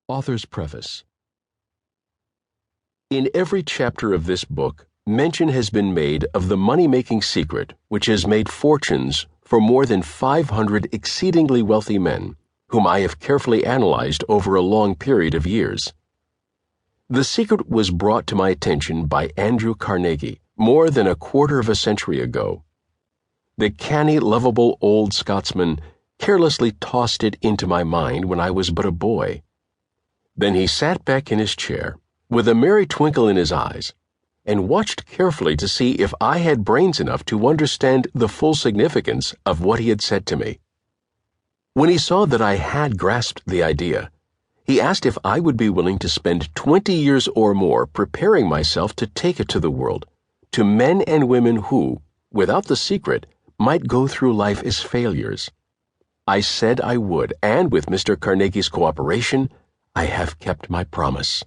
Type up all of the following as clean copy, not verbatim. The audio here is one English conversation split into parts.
Author's Preface. In every chapter of this book, mention has been made of the money-making secret which has made fortunes for more than 500 exceedingly wealthy men, whom I have carefully analyzed over a long period of years. The secret was brought to my attention by Andrew Carnegie more than a quarter of a century ago. The canny, lovable old Scotsman carelessly tossed it into my mind when I was but a boy. Then he sat back in his chair, with a merry twinkle in his eyes, and watched carefully to see if I had brains enough to understand the full significance of what he had said to me. When he saw that I had grasped the idea, he asked if I would be willing to spend 20 years or more preparing myself to take it to the world, to men and women who, without the secret, might go through life as failures. I said I would, and with Mr. Carnegie's cooperation, I have kept my promise.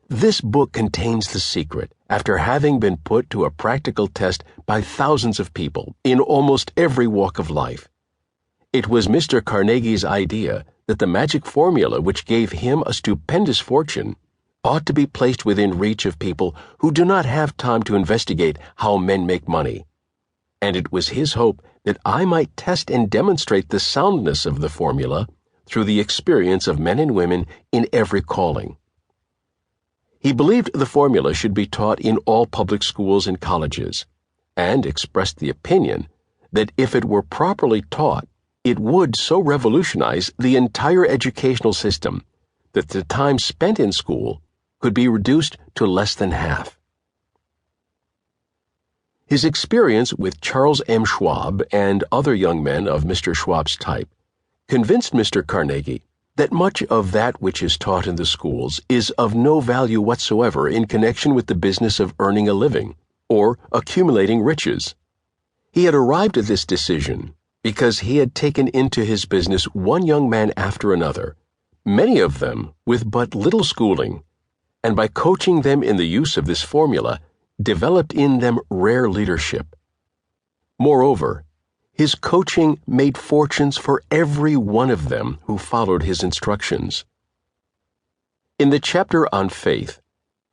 This book contains the secret after having been put to a practical test by thousands of people in almost every walk of life. It was Mr. Carnegie's idea that the magic formula which gave him a stupendous fortune ought to be placed within reach of people who do not have time to investigate how men make money. And it was his hope that I might test and demonstrate the soundness of the formula through the experience of men and women in every calling. He believed the formula should be taught in all public schools and colleges, and expressed the opinion that if it were properly taught, it would so revolutionize the entire educational system that the time spent in school could be reduced to less than half. His experience with Charles M. Schwab and other young men of Mr. Schwab's type convinced Mr. Carnegie that much of that which is taught in the schools is of no value whatsoever in connection with the business of earning a living or accumulating riches. He had arrived at this decision because he had taken into his business one young man after another, many of them with but little schooling, and by coaching them in the use of this formula, developed in them rare leadership. Moreover, his coaching made fortunes for every one of them who followed his instructions. In the chapter on faith,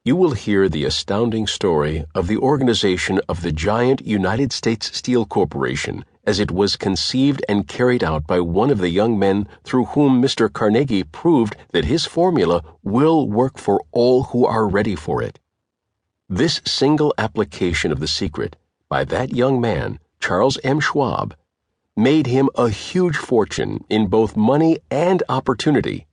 you will hear the astounding story of the organization of the giant United States Steel Corporation as it was conceived and carried out by one of the young men through whom Mr. Carnegie proved that his formula will work for all who are ready for it. This single application of the secret by that young man, Charles M. Schwab, made him a huge fortune in both money and opportunity.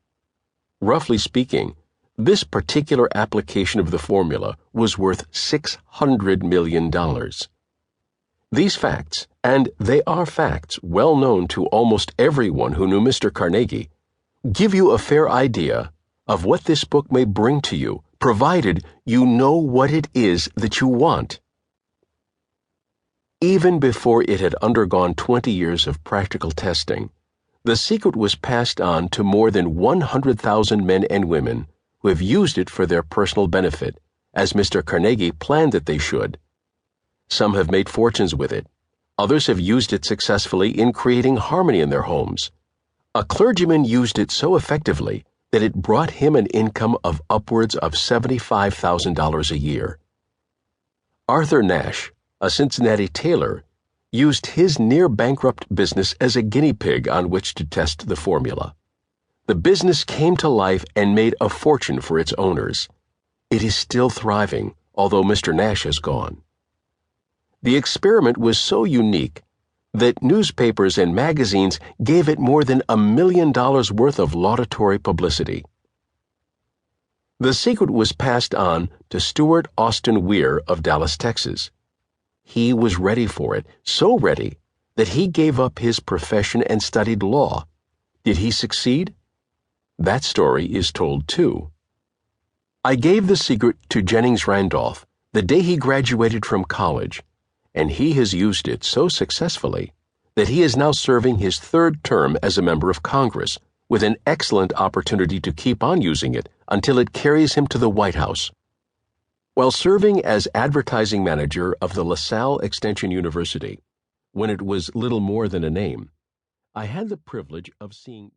Roughly speaking, this particular application of the formula was worth $600 million. These facts, and they are facts well known to almost everyone who knew Mr. Carnegie, give you a fair idea of what this book may bring to you, provided you know what it is that you want. Even before it had undergone 20 years of practical testing, the secret was passed on to more than 100,000 men and women who have used it for their personal benefit, as Mr. Carnegie planned that they should. Some have made fortunes with it. Others have used it successfully in creating harmony in their homes. A clergyman used it so effectively that it brought him an income of upwards of $75,000 a year. Arthur Nash, a Cincinnati tailor, used his near-bankrupt business as a guinea pig on which to test the formula. The business came to life and made a fortune for its owners. It is still thriving, although Mr. Nash has gone. The experiment was so unique that newspapers and magazines gave it more than $1 million worth of laudatory publicity. The secret was passed on to Stuart Austin Weir of Dallas, Texas. He was ready for it, so ready that he gave up his profession and studied law. Did he succeed? That story is told too. I gave the secret to Jennings Randolph the day he graduated from college, and he has used it so successfully that he is now serving his third term as a member of Congress, with an excellent opportunity to keep on using it until it carries him to the White House. While serving as advertising manager of the LaSalle Extension University, when it was little more than a name, I had the privilege of seeing